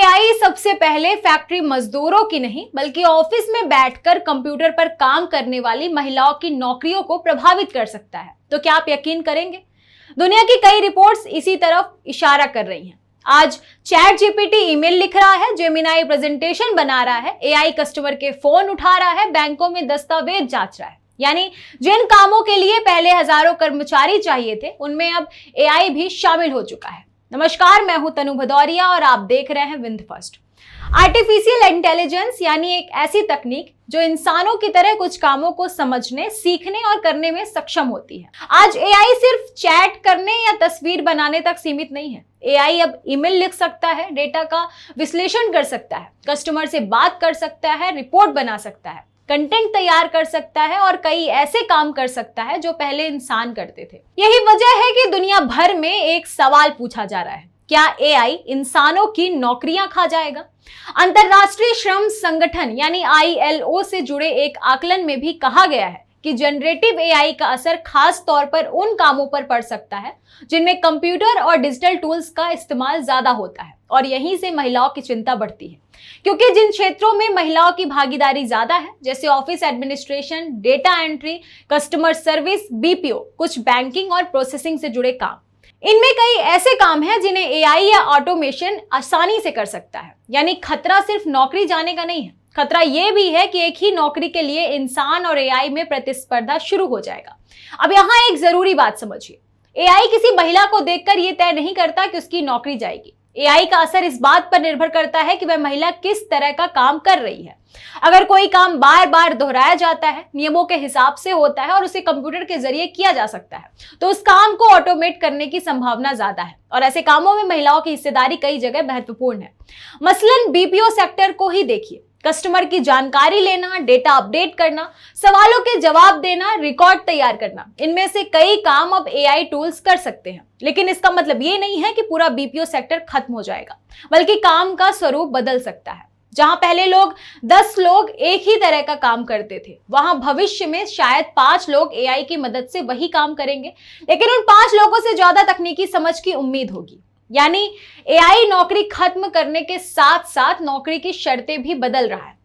AI सबसे पहले factory मजदूरों की नहीं बल्कि ऑफिस में बैठकर कंप्यूटर पर काम करने वाली महिलाओं की नौकरियों को प्रभावित कर सकता है। तो क्या आप यकीन करेंगे? दुनिया की कई रिपोर्ट्स इसी तरफ इशारा कर रही हैं। आज चैट जीपीटी ईमेल लिख रहा है, जेमिनाई प्रेजेंटेशन बना रहा है, एआई कस्टमर के फोन उठा रहा है, बैंकों में दस्तावेज जांच रहा है। यानी जिन कामों के लिए पहले हजारों कर्मचारी चाहिए थे, उनमें अब एआई भी शामिल हो चुका है। नमस्कार, मैं हूं तनु भदौरिया और आप देख रहे हैं विंद फर्स्ट। आर्टिफिशियल इंटेलिजेंस यानी एक ऐसी तकनीक जो इंसानों की तरह कुछ कामों को समझने, सीखने और करने में सक्षम होती है। आज एआई सिर्फ चैट करने या तस्वीर बनाने तक सीमित नहीं है। एआई अब ईमेल लिख सकता है, डेटा का विश्लेषण कर सकता है, कस्टमर से बात कर सकता है, रिपोर्ट बना सकता है, कंटेंट तैयार कर सकता है और कई ऐसे काम कर सकता है जो पहले इंसान करते थे। यही वजह है कि दुनिया भर में एक सवाल पूछा जा रहा है, क्या एआई इंसानों की नौकरियां खा जाएगा? अंतरराष्ट्रीय श्रम संगठन यानी आईएलओ से जुड़े एक आकलन में भी कहा गया है कि जनरेटिव एआई का असर खास तौर पर उन कामों पर पड़ सकता है जिनमें कंप्यूटर और डिजिटल टूल्स का इस्तेमाल ज्यादा होता है। और यहीं से महिलाओं की चिंता बढ़ती है, क्योंकि जिन क्षेत्रों में महिलाओं की भागीदारी ज्यादा है, जैसे office administration, data entry, customer service, BPO, कुछ बैंकिंग और प्रोसेसिंग से जुड़े काम, इनमें कई ऐसे काम हैं जिन्हें एआई या ऑटोमेशन आसानी से कर सकता है। यानी खतरा सिर्फ नौकरी जाने का नहीं है, खतरा यह भी है कि एक ही नौकरी के लिए इंसान और एआई में प्रतिस्पर्धा शुरू हो जाएगा। अब यहाँ एक जरूरी बात समझिए, एआई किसी महिला को देखकर यह तय नहीं करता कि उसकी नौकरी जाएगी। एआई का असर इस बात पर निर्भर करता है कि वह महिला किस तरह का काम कर रही है। अगर कोई काम बार बार दोहराया जाता है, नियमों के हिसाब से होता है और उसे कंप्यूटर के जरिए किया जा सकता है, तो उस काम को ऑटोमेट करने की संभावना ज्यादा है। और ऐसे कामों में महिलाओं की हिस्सेदारी कई जगह महत्वपूर्ण है। मसलन बीपीओ सेक्टर को ही देखिए, कस्टमर की जानकारी लेना, डेटा अपडेट करना, सवालों के जवाब देना, रिकॉर्ड तैयार करना, इनमें से कई काम अब एआई टूल्स कर सकते हैं। लेकिन इसका मतलब ये नहीं है कि पूरा बीपीओ सेक्टर खत्म हो जाएगा, बल्कि काम का स्वरूप बदल सकता है। जहां पहले 10 लोग एक ही तरह का काम करते थे, वहां भविष्य में शायद 5 लोग एआई की मदद से वही काम करेंगे, लेकिन उन 5 लोगों से ज्यादा तकनीकी समझ की उम्मीद होगी। यानी एआई नौकरी खत्म करने के साथ साथ नौकरी की शर्तें भी बदल रहा है।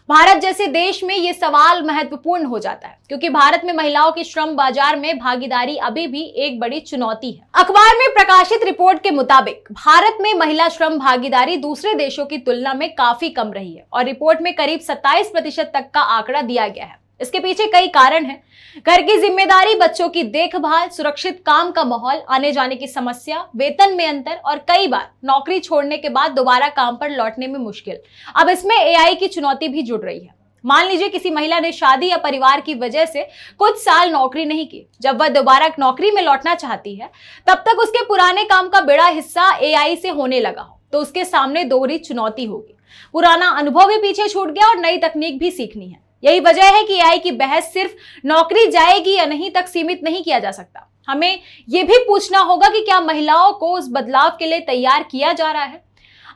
भारत जैसे देश में यह सवाल महत्वपूर्ण हो जाता है, क्योंकि भारत में महिलाओं के श्रम बाजार में भागीदारी अभी भी एक बड़ी चुनौती है। अखबार में प्रकाशित रिपोर्ट के मुताबिक भारत में महिला श्रम भागीदारी दूसरे देशों की तुलना में काफी कम रही है और रिपोर्ट में करीब 27% तक का आंकड़ा दिया गया है। इसके पीछे कई कारण हैं। घर की जिम्मेदारी, बच्चों की देखभाल, सुरक्षित काम का माहौल, आने जाने की समस्या, वेतन में अंतर और कई बार नौकरी छोड़ने के बाद दोबारा काम पर लौटने में मुश्किल। अब इसमें एआई की चुनौती भी जुड़ रही है। मान लीजिए किसी महिला ने शादी या परिवार की वजह से कुछ साल नौकरी नहीं की। जब वह दोबारा नौकरी में लौटना चाहती है, तब तक उसके पुराने काम का बड़ा हिस्सा एआई से होने लगा हो, तो उसके सामने दोहरी चुनौती होगी। पुराना अनुभव भी पीछे छूट गया और नई तकनीक भी सीखनी है। यही वजह है कि एआई की बहस सिर्फ नौकरी जाएगी या नहीं तक सीमित नहीं किया जा सकता। हमें यह भी पूछना होगा कि क्या महिलाओं को उस बदलाव के लिए तैयार किया जा रहा है।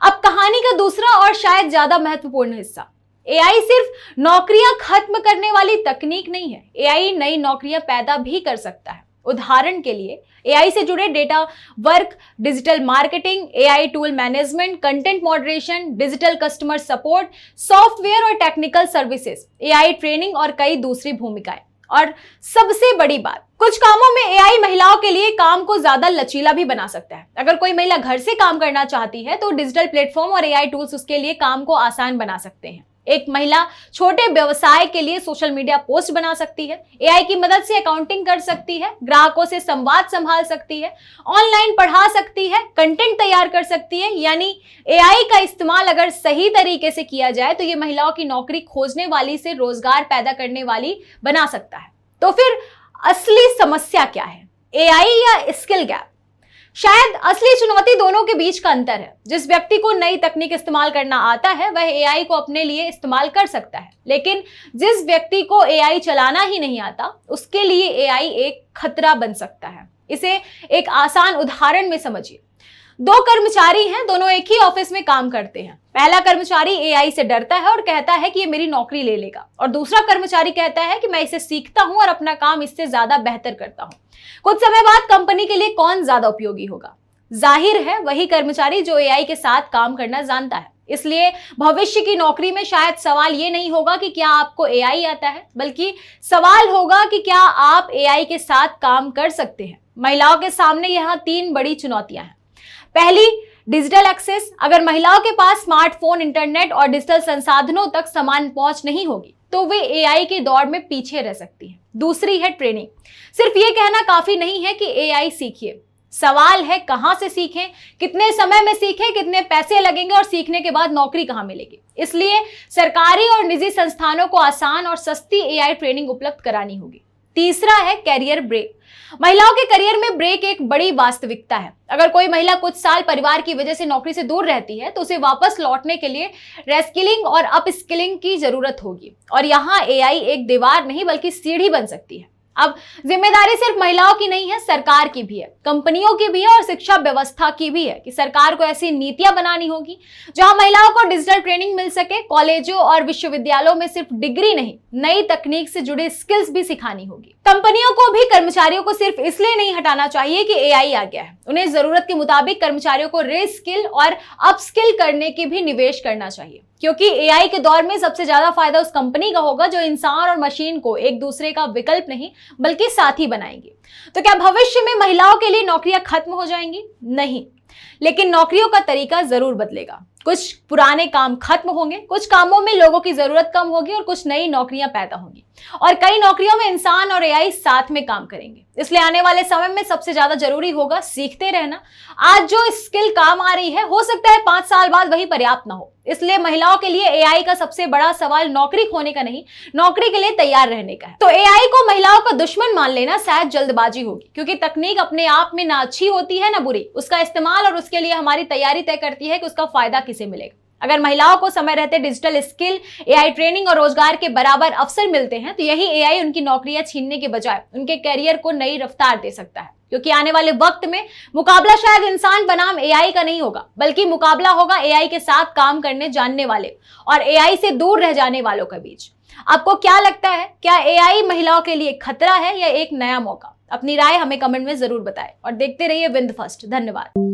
अब कहानी का दूसरा और शायद ज्यादा महत्वपूर्ण हिस्सा, एआई सिर्फ नौकरियां खत्म करने वाली तकनीक नहीं है, एआई नई नौकरियां पैदा भी कर सकता है। उदाहरण के लिए एआई से जुड़े data work, digital marketing, AI tool management, content moderation, digital customer support, software और टेक्निकल सर्विसेज, एआई ट्रेनिंग और कई दूसरी भूमिकाएं। और सबसे बड़ी बात, कुछ कामों में एआई महिलाओं के लिए काम को ज्यादा लचीला भी बना सकता है। अगर कोई महिला घर से काम करना चाहती है तो डिजिटल प्लेटफॉर्म और एआई टूल्स उसके लिए काम को आसान बना सकते हैं। एक महिला छोटे व्यवसाय के लिए सोशल मीडिया पोस्ट बना सकती है, एआई की मदद से अकाउंटिंग कर सकती है, ग्राहकों से संवाद संभाल सकती है, ऑनलाइन पढ़ा सकती है, कंटेंट तैयार कर सकती है। यानी एआई का इस्तेमाल अगर सही तरीके से किया जाए तो ये महिलाओं की नौकरी खोजने वाली से रोजगार पैदा करने वाली बना सकता है। तो फिर असली समस्या क्या है, एआई या स्किल गैप? शायद असली चुनौती दोनों के बीच का अंतर है। जिस व्यक्ति को नई तकनीक इस्तेमाल करना आता है वह एआई को अपने लिए इस्तेमाल कर सकता है, लेकिन जिस व्यक्ति को एआई चलाना ही नहीं आता उसके लिए एआई एक खतरा बन सकता है। इसे एक आसान उदाहरण में समझिए। 2 कर्मचारी हैं, दोनों एक ही ऑफिस में काम करते हैं। पहला कर्मचारी एआई से डरता है और कहता है कि ये मेरी नौकरी ले लेगा, और दूसरा कर्मचारी कहता है कि मैं इसे सीखता हूं और अपना काम इससे ज्यादा बेहतर करता हूं। कुछ समय बाद कंपनी के लिए कौन ज्यादा उपयोगी होगा? जाहिर है वही कर्मचारी जो एआई के साथ काम करना जानता है। इसलिए भविष्य की नौकरी में शायद सवाल ये नहीं होगा कि क्या आपको एआई आता है, बल्कि सवाल होगा कि क्या आप एआई के साथ काम कर सकते हैं। महिलाओं के सामने यहाँ 3 बड़ी चुनौतियां हैं। पहली, डिजिटल एक्सेस। अगर महिलाओं के पास स्मार्टफोन, इंटरनेट और डिजिटल संसाधनों तक समान पहुंच नहीं होगी तो वे एआई की दौड़ में पीछे रह सकती हैं। दूसरी है ट्रेनिंग। सिर्फ ये कहना काफी नहीं है कि एआई सीखिए, सवाल है कहां से सीखें, कितने समय में सीखें, कितने पैसे लगेंगे और सीखने के बाद नौकरी कहां मिलेगी। इसलिए सरकारी और निजी संस्थानों को आसान और सस्ती एआई ट्रेनिंग उपलब्ध करानी होगी। तीसरा है कैरियर ब्रेक। महिलाओं के करियर में ब्रेक एक बड़ी वास्तविकता है। अगर कोई महिला कुछ साल परिवार की वजह से नौकरी से दूर रहती है तो उसे वापस लौटने के लिए रेस्किलिंग और अपस्किलिंग की जरूरत होगी, और यहाँ एआई एक दीवार नहीं बल्कि सीढ़ी बन सकती है। अब जिम्मेदारी सिर्फ महिलाओं की नहीं है, सरकार की भी है, कंपनियों की भी है और शिक्षा व्यवस्था की भी है कि सरकार को ऐसी नीतियां बनानी होगी जहां महिलाओं को डिजिटल ट्रेनिंग मिल सके। कॉलेजों और विश्वविद्यालयों में सिर्फ डिग्री नहीं, नई तकनीक से जुड़े स्किल्स भी सिखानी होगी। कंपनियों को भी कर्मचारियों को सिर्फ इसलिए नहीं हटाना चाहिए कि एआई आ गया है, उन्हें जरूरत के मुताबिक कर्मचारियों को रीस्किल और अपस्किल करने की भी निवेश करना चाहिए, क्योंकि एआई के दौर में सबसे ज्यादा फायदा उस कंपनी का होगा जो इंसान और मशीन को एक दूसरे का विकल्प नहीं बल्कि साथी बनाएंगी। तो क्या भविष्य में महिलाओं के लिए नौकरियां खत्म हो जाएंगी? नहीं, लेकिन नौकरियों का तरीका जरूर बदलेगा। कुछ पुराने काम खत्म होंगे, कुछ कामों में लोगों की जरूरत कम होगी और कुछ नई नौकरियां पैदा होंगी, और कई नौकरियों में इंसान और एआई साथ में काम करेंगे। इसलिए आने वाले समय में सबसे ज्यादा जरूरी होगा सीखते रहना। आज जो स्किल काम आ रही है, हो सकता है 5 साल बाद वही पर्याप्त ना हो। इसलिए महिलाओं के लिए एआई का सबसे बड़ा सवाल नौकरी खोने का नहीं, नौकरी के लिए तैयार रहने का है। तो एआई को महिलाओं का दुश्मन मान लेना शायद जल्दबाजी होगी, क्योंकि तकनीक अपने आप में ना अच्छी होती है ना बुरी। उसका इस्तेमाल और उसके लिए हमारी तैयारी तय करती है कि उसका फायदा किसे मिलेगा। अगर महिलाओं को समय रहते डिजिटल स्किल, एआई ट्रेनिंग और रोजगार के बराबर अवसर मिलते हैं तो यही एआई उनकी नौकरियां छीनने के बजाय उनके करियर को नई रफ्तार दे सकता है। क्योंकि आने वाले वक्त में मुकाबला शायद इंसान बनाम एआई का नहीं होगा, बल्कि मुकाबला होगा एआई के साथ काम करने जानने वाले और एआई से दूर रह जाने वालों के बीच। आपको क्या लगता है, क्या एआई महिलाओं के लिए खतरा है या एक नया मौका? अपनी राय हमें कमेंट में जरूर बताएं और देखते रहिए विंध्य फर्स्ट। धन्यवाद।